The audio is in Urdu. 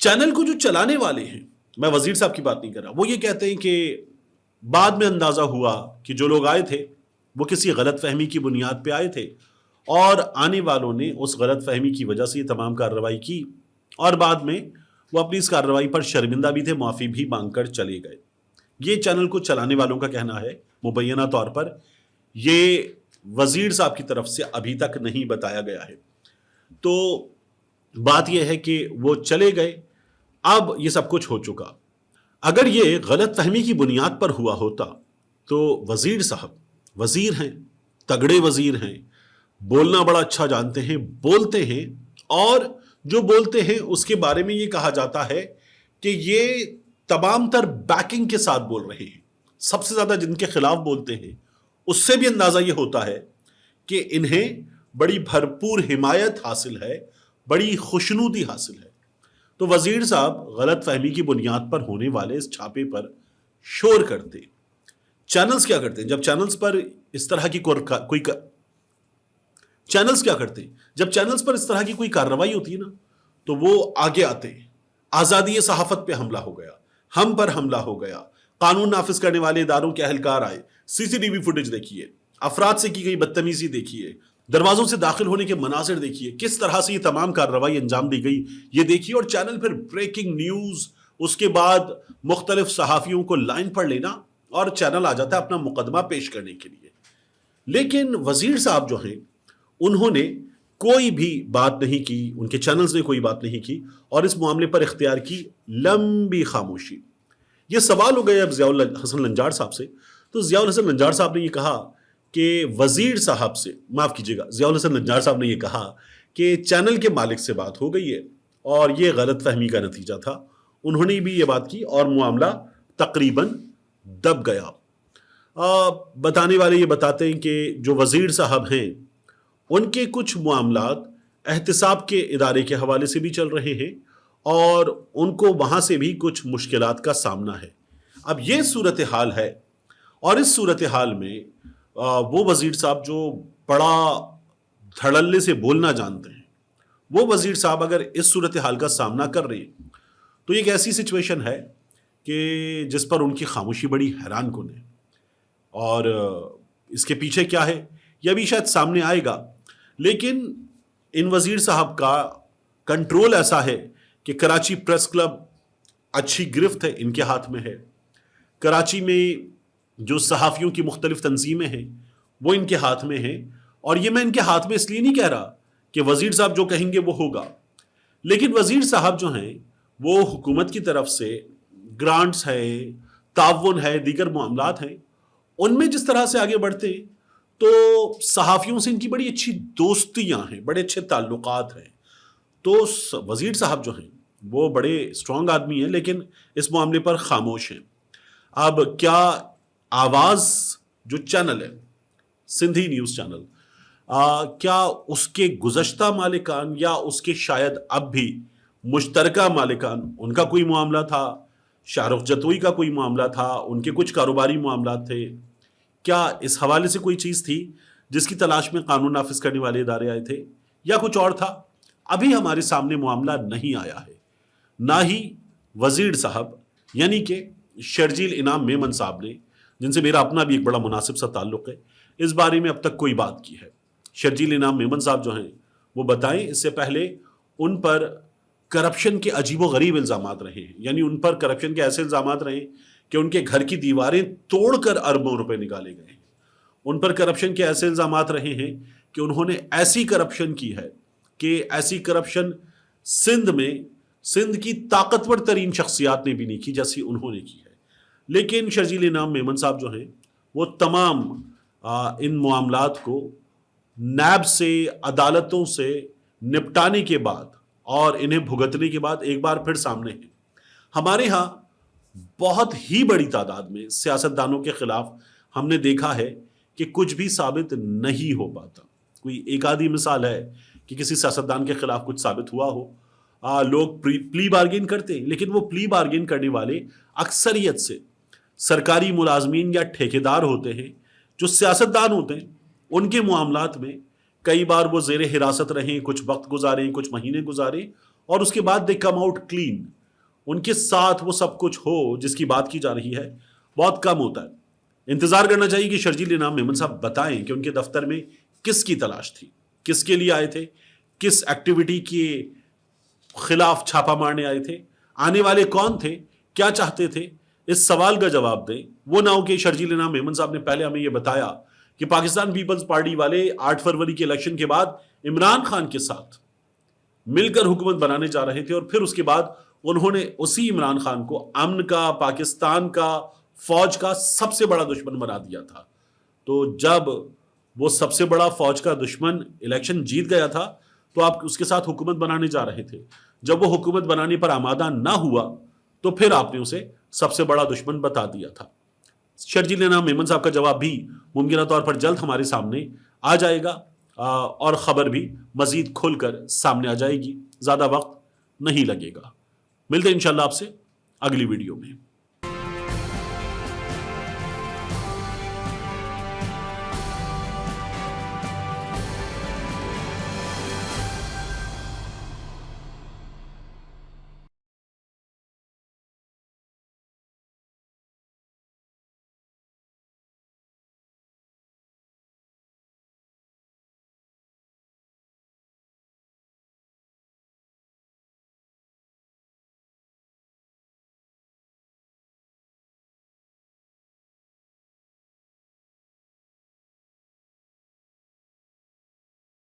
چینل کو جو چلانے والے ہیں، میں وزیر صاحب کی بات نہیں کر رہا، وہ یہ کہتے ہیں کہ بعد میں اندازہ ہوا کہ جو لوگ آئے تھے وہ کسی غلط فہمی کی بنیاد پہ آئے تھے، اور آنے والوں نے اس غلط فہمی کی وجہ سے یہ تمام کارروائی کی، اور بعد میں وہ اپنی اس کارروائی پر شرمندہ بھی تھے، معافی بھی مانگ کر چلے گئے۔ یہ چینل کو چلانے والوں کا کہنا ہے۔ مبینہ طور پر یہ وزیر صاحب کی طرف سے ابھی تک نہیں بتایا گیا ہے۔ تو بات یہ ہے کہ وہ چلے گئے، اب یہ سب کچھ ہو چکا۔ اگر یہ غلط فہمی کی بنیاد پر ہوا ہوتا تو وزیر صاحب وزیر ہیں، تگڑے وزیر ہیں، بولنا بڑا اچھا جانتے ہیں، بولتے ہیں، اور جو بولتے ہیں اس کے بارے میں یہ کہا جاتا ہے کہ یہ تمام تر بیکنگ کے ساتھ بول رہے ہیں۔ سب سے زیادہ جن کے خلاف بولتے ہیں اس سے بھی اندازہ یہ ہوتا ہے کہ انہیں بڑی بھرپور حمایت حاصل ہے، بڑی خوشنودی حاصل ہے۔ تو وزیر صاحب غلط فہمی کی بنیاد پر ہونے والے اس چھاپے پر شور کرتے۔ چینلز کیا کرتے ہیں جب چینلز پر اس طرح کی چینلز کیا کرتے ہیں جب چینلز پر اس طرح کی کوئی کارروائی ہوتی ہے نا، تو وہ آگے آتے ہیں۔ آزادی صحافت پہ حملہ ہو گیا، ہم پر حملہ ہو گیا، قانون نافذ کرنے والے اداروں کے اہلکار آئے، سی سی ٹی وی فوٹیج دیکھیے، افراد سے کی گئی بدتمیزی دیکھیے، دروازوں سے داخل ہونے کے مناظر دیکھیے، کس طرح سے یہ تمام کارروائی انجام دی گئی یہ دیکھیے، اور چینل پھر بریکنگ نیوز، اس کے بعد مختلف صحافیوں کو لائن پر لینا، اور چینل آ جاتا ہے اپنا مقدمہ پیش کرنے کے لیے۔ لیکن وزیر صاحب جو ہیں انہوں نے کوئی بھی بات نہیں کی، ان کے چینلز نے کوئی بات نہیں کی، اور اس معاملے پر اختیار کی لمبی خاموشی۔ یہ سوال ہو گیا اب ضیاء الحسن لنجاڑ صاحب سے، تو ضیاء الحسن لنجاڑ صاحب نے یہ کہا کہ وزیر صاحب سے، معاف کیجیے گا، ضیاء الحسن لنجاڑ صاحب نے یہ کہا کہ چینل کے مالک سے بات ہو گئی ہے اور یہ غلط فہمی کا نتیجہ تھا۔ انہوں نے بھی یہ بات کی اور معاملہ تقریباً دب گیا۔ بتانے والے یہ بتاتے ہیں کہ جو وزیر صاحب ہیں ان کے کچھ معاملات احتساب کے ادارے کے حوالے سے بھی چل رہے ہیں، اور ان کو وہاں سے بھی کچھ مشکلات کا سامنا ہے۔ اب یہ صورتحال ہے، اور اس صورتحال میں وہ وزیر صاحب جو بڑا دھڑلے سے بولنا جانتے ہیں، وہ وزیر صاحب اگر اس صورتحال کا سامنا کر رہے ہیں تو یہ ایک ایسی سچویشن ہے کہ جس پر ان کی خاموشی بڑی حیران کن ہے، اور اس کے پیچھے کیا ہے یہ بھی شاید سامنے آئے گا۔ لیکن ان وزیر صاحب کا کنٹرول ایسا ہے کہ کراچی پریس کلب اچھی گرفت ہے، ان کے ہاتھ میں ہے۔ کراچی میں جو صحافیوں کی مختلف تنظیمیں ہیں وہ ان کے ہاتھ میں ہیں، اور یہ میں ان کے ہاتھ میں اس لیے نہیں کہہ رہا کہ وزیر صاحب جو کہیں گے وہ ہوگا، لیکن وزیر صاحب جو ہیں وہ حکومت کی طرف سے گرانٹس ہے، تعاون ہے، دیگر معاملات ہیں، ان میں جس طرح سے آگے بڑھتے ہیں تو صحافیوں سے ان کی بڑی اچھی دوستیاں ہیں، بڑے اچھے تعلقات ہیں۔ تو وزیر صاحب جو ہیں وہ بڑے اسٹرانگ آدمی ہیں، لیکن اس معاملے پر خاموش ہیں۔ اب کیا آواز جو چینل ہے، سندھی نیوز چینل، کیا اس کے گزشتہ مالکان یا اس کے شاید اب بھی مشترکہ مالکان، ان کا کوئی معاملہ تھا، شاہ رخ جتوئی کا کوئی معاملہ تھا، ان کے کچھ کاروباری معاملات تھے، کیا اس حوالے سے کوئی چیز تھی جس کی تلاش میں قانون نافذ کرنے والے ادارے آئے تھے، یا کچھ اور تھا؟ ابھی ہمارے سامنے معاملہ نہیں آیا ہے، نہ ہی وزیر صاحب یعنی کہ شرجیل انعام میمن صاحب نے، جن سے میرا اپنا بھی ایک بڑا مناسب سا تعلق ہے، اس بارے میں اب تک کوئی بات کی ہے۔ شرجیل انعام میمن صاحب جو ہیں وہ بتائیں، اس سے پہلے ان پر کرپشن کے عجیب و غریب الزامات رہے ہیں، یعنی ان پر کرپشن کے ایسے الزامات رہے کہ ان کے گھر کی دیواریں توڑ کر اربوں روپے نکالے گئے ہیں۔ ان پر کرپشن کے ایسے الزامات رہے ہیں کہ انہوں نے ایسی کرپشن کی ہے کہ ایسی کرپشن سندھ کی طاقتور ترین شخصیات نے بھی نہیں کی جیسی انہوں نے کی ہے۔ لیکن شرجیل انعام میمن صاحب جو ہیں وہ تمام ان معاملات کو نیب سے، عدالتوں سے نپٹانے کے بعد اور انہیں بھگتنے کے بعد ایک بار پھر سامنے ہیں۔ ہمارے ہاں بہت ہی بڑی تعداد میں سیاستدانوں کے خلاف ہم نے دیکھا ہے کہ کچھ بھی ثابت نہیں ہو پاتا۔ کوئی ایک آدھی مثال ہے کہ کسی سیاستدان کے خلاف کچھ ثابت ہوا ہو، لوگ پلی بارگین کرتے ہیں، لیکن وہ پلی بارگین کرنے والے اکثریت سے سرکاری ملازمین یا ٹھیکیدار ہوتے ہیں۔ جو سیاستدان ہوتے ہیں ان کے معاملات میں کئی بار وہ زیر حراست رہیں، کچھ وقت گزاریں، کچھ مہینے گزاریں، اور اس کے بعد دے کم آؤٹ کلین، ان کے ساتھ وہ سب کچھ ہو جس کی بات کی جا رہی ہے بہت کم ہوتا ہے۔ انتظار کرنا چاہیے کہ شرجیل انعام میمن صاحب بتائیں کہ ان کے دفتر میں کس کی تلاش تھی، کس کے لیے آئے تھے، کس ایکٹیویٹی کے خلاف چھاپا مارنے آئے تھے، آنے والے کون تھے، کیا چاہتے تھے، اس سوال کا جواب دیں۔ وہ نہ ہو کہ شرجیل انعام میمن صاحب نے پہلے ہمیں یہ بتایا کہ پاکستان پیپلز پارٹی والے 8 فروری کے الیکشن کے بعد عمران خان کے ساتھ مل کر حکومت بنانے جا رہے تھے، اور پھر اس کے بعد انہوں نے اسی عمران خان کو امن کا، پاکستان کا، فوج کا سب سے بڑا دشمن بنا دیا تھا۔ تو جب وہ سب سے بڑا فوج کا دشمن الیکشن جیت گیا تھا تو آپ اس کے ساتھ حکومت بنانے جا رہے تھے۔ جب وہ حکومت بنانے پر آمادہ نہ ہوا تو پھر آپ نے اسے سب سے بڑا دشمن بتا دیا تھا۔ شرجیل انعام میمن صاحب کا جواب بھی ممکنہ طور پر جلد ہمارے سامنے آ جائے گا، اور خبر بھی مزید کھل کر سامنے آ جائے گی، زیادہ وقت نہیں لگے گا۔ ملتے ہیں انشاءاللہ آپ سے اگلی ویڈیو میں۔